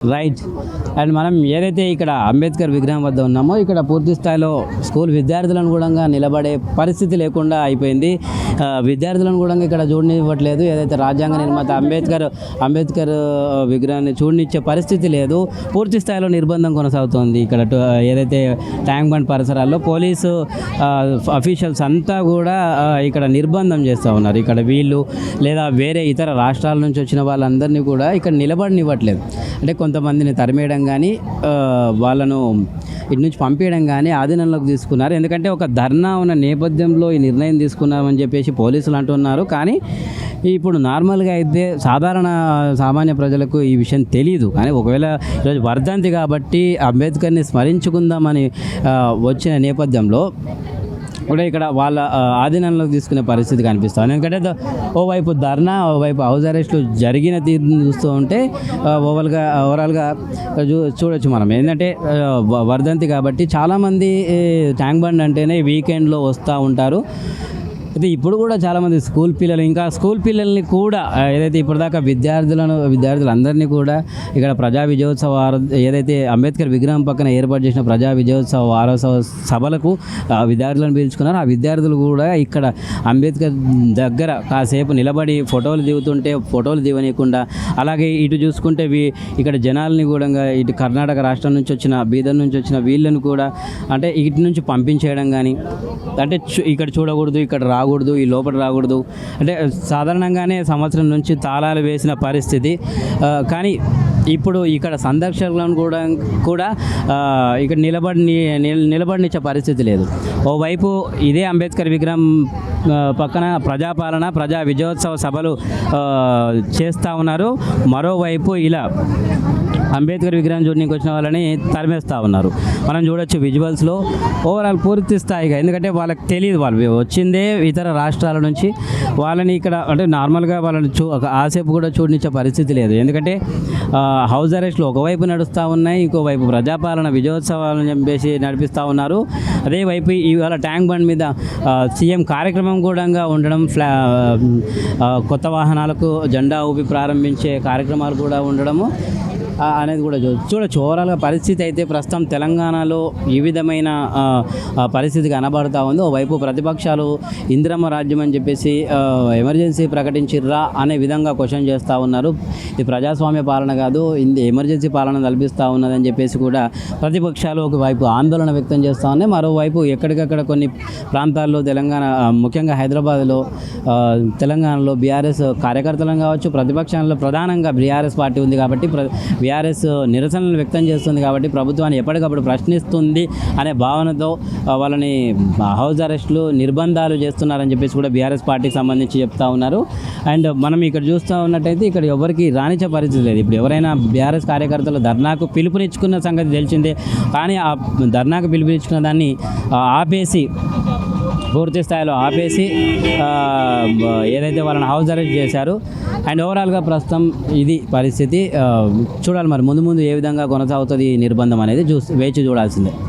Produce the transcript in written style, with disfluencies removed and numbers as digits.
Right. And మనం ఏదైతే ఇక్కడ అంబేద్కర్ విగ్రహం వద్ద ఉన్నామో ఇక్కడ పూర్తి స్థాయిలో స్కూల్ విద్యార్థులను కూడా నిలబడే పరిస్థితి లేకుండా అయిపోయింది. విద్యార్థులను కూడా ఇక్కడ చూడనివ్వట్లేదు. ఏదైతే రాజ్యాంగ నిర్మాత అంబేద్కర్ విగ్రహాన్ని చూడనిచ్చే పరిస్థితి లేదు. పూర్తి స్థాయిలో నిర్బంధం కొనసాగుతోంది. ఇక్కడ ఏదైతే ట్యాంక్ బండ్ పరిసరాల్లో పోలీసు అఫీషియల్స్ అంతా కూడా ఇక్కడ నిర్బంధం చేస్తూ ఉన్నారు. ఇక్కడ వీళ్ళు లేదా వేరే ఇతర రాష్ట్రాల నుంచి వచ్చిన వాళ్ళందరినీ కూడా ఇక్కడ నిలబడనివ్వట్లేదు. అంటే కొంతమందిని తరిమేయడం కానీ వాళ్ళను ఇటు నుంచి పంపించడం కానీ ఆధీనంలోకి తీసుకున్నారు. ఎందుకంటే ఒక ధర్నా ఉన్న నేపథ్యంలో ఈ నిర్ణయం తీసుకున్నామని చెప్పేసి పోలీసులు అంటున్నారు. కానీ ఇప్పుడు నార్మల్గా అయితే సామాన్య ప్రజలకు ఈ విషయం తెలియదు. కానీ ఒకవేళ ఈరోజు వర్ధంతి కాబట్టి అంబేద్కర్ని స్మరించుకుందామని వచ్చిన నేపథ్యంలో కూడా ఇక్కడ వాళ్ళ ఆధీనంలోకి తీసుకునే పరిస్థితి కనిపిస్తుంది. ఎందుకంటే ఓవైపు ధర్నా, ఓవైపు హౌస్ అరెస్టులు జరిగిన తీరుని చూస్తూ ఉంటే ఓవరాల్గా చూడొచ్చు మనం. ఏంటంటే వర్ధంతి కాబట్టి చాలామంది ట్యాంక్ బండ్ అంటేనే వీకెండ్లో వస్తూ ఉంటారు. అయితే ఇప్పుడు కూడా చాలామంది స్కూల్ పిల్లల్ని కూడా ఏదైతే ఇప్పటిదాకా విద్యార్థులందరినీ కూడా ఇక్కడ ప్రజా విజయోత్సవ ఏదైతే అంబేద్కర్ విగ్రహం పక్కన ఏర్పాటు చేసిన ప్రజా విజయోత్సవ వారోత్సవ సభలకు విద్యార్థులను పిలుచుకున్నారు. ఆ విద్యార్థులు కూడా ఇక్కడ అంబేద్కర్ దగ్గర కాసేపు నిలబడి ఫోటోలు దిగుతుంటే ఫోటోలు దిగనీయకుండా, అలాగే ఇటు చూసుకుంటే ఇక్కడ జనాల్ని కూడా ఇటు కర్ణాటక రాష్ట్రం నుంచి వచ్చిన బీదర్ నుంచి వచ్చిన వీళ్ళని కూడా అంటే ఇటు నుంచి పంపించేయడం కానీ, అంటే ఇక్కడ చూడకూడదు, ఇక్కడ రాకూడదు, ఈ లోపల రాకూడదు అంటే సాధారణంగానే సంవత్సరం నుంచి తాళాలు వేసిన పరిస్థితి. కానీ ఇప్పుడు ఇక్కడ సందర్శకులను కూడా ఇక్కడ నిలబడినిచ్చే పరిస్థితి లేదు. ఓవైపు ఇదే అంబేద్కర్ విగ్రహం పక్కన ప్రజా విజయోత్సవ సభలు చేస్తూ ఉన్నారు. మరోవైపు ఇలా అంబేద్కర్ విగ్రహం చూడడానికి వచ్చిన వాళ్ళని తరిమేస్తూ ఉన్నారు. మనం చూడొచ్చు విజువల్స్లో ఓవరాల్ పూర్తి స్థాయిగా. ఎందుకంటే వాళ్ళకి తెలియదు, వాళ్ళు వచ్చిందే ఇతర రాష్ట్రాల నుంచి. వాళ్ళని ఇక్కడ అంటే నార్మల్గా వాళ్ళని ఆసేపు కూడా చూడనిచ్చే పరిస్థితి లేదు. ఎందుకంటే హౌస్ అరెస్ట్లు ఒకవైపు నడుస్తూ ఉన్నాయి, ఇంకోవైపు ప్రజాపాలన విజయోత్సవాలను చెప్పేసి నడిపిస్తూ ఉన్నారు. అదే వైపు ఇవాళ ట్యాంక్ బండ్ మీద సీఎం కార్యక్రమం కూడా ఉండడం, కొత్త వాహనాలకు జెండా ఊపి ప్రారంభించే కార్యక్రమాలు కూడా ఉండడము అనేది కూడా చూడొచ్చు. ఓవరాల్గా పరిస్థితి అయితే ప్రస్తుతం తెలంగాణలో ఈ విధమైన పరిస్థితి కనబడుతూ ఉంది. ఓవైపు ప్రతిపక్షాలు ఇందిరమ్మ రాజ్యం అని చెప్పేసి ఎమర్జెన్సీ ప్రకటించిర్రా అనే విధంగా క్వశ్చన్ చేస్తూ ఉన్నారు. ఇది ప్రజాస్వామ్య పాలన కాదు, ఎమర్జెన్సీ పాలన కల్పిస్తూ ఉన్నదని చెప్పేసి కూడా ప్రతిపక్షాలు ఒకవైపు ఆందోళన వ్యక్తం చేస్తూ ఉన్నాయి. మరోవైపు ఎక్కడికక్కడ కొన్ని ప్రాంతాల్లో తెలంగాణ, ముఖ్యంగా హైదరాబాద్లో, తెలంగాణలో బీఆర్ఎస్ కార్యకర్తలను కావచ్చు, ప్రతిపక్షాల్లో ప్రధానంగా బీఆర్ఎస్ పార్టీ ఉంది కాబట్టి బీఆర్ఎస్ నిరసనలు వ్యక్తం చేస్తుంది కాబట్టి ప్రభుత్వాన్ని ఎప్పటికప్పుడు ప్రశ్నిస్తుంది అనే భావనతో వాళ్ళని హౌస్ అరెస్టులు, నిర్బంధాలు చేస్తున్నారని చెప్పేసి కూడా బీఆర్ఎస్ పార్టీకి సంబంధించి చెప్తా ఉన్నారు. అండ్ మనం ఇక్కడ చూస్తూ ఉన్నట్టయితే ఇక్కడ ఎవరికి రానిచ్చే పరిస్థితి లేదు. ఇప్పుడు ఎవరైనా బీఆర్ఎస్ కార్యకర్తలు ధర్నాకు పిలుపునిచ్చుకున్న సంగతి తెలిసిందే. కానీ ఆ ధర్నాకు పిలుపునిచ్చుకున్న దాన్ని ఆపేసి, పూర్తి స్థాయిలో ఆపేసి ఏదైతే వాళ్ళని హౌస్ అరెస్ట్ చేశారు. అండ్ ఓవరాల్గా ప్రస్తుతం ఇది పరిస్థితి. చూడాలి మరి ముందు ఏ విధంగా కొనసాగుతుంది ఈ నిర్బంధం అనేది వేచి చూడాల్సిందే.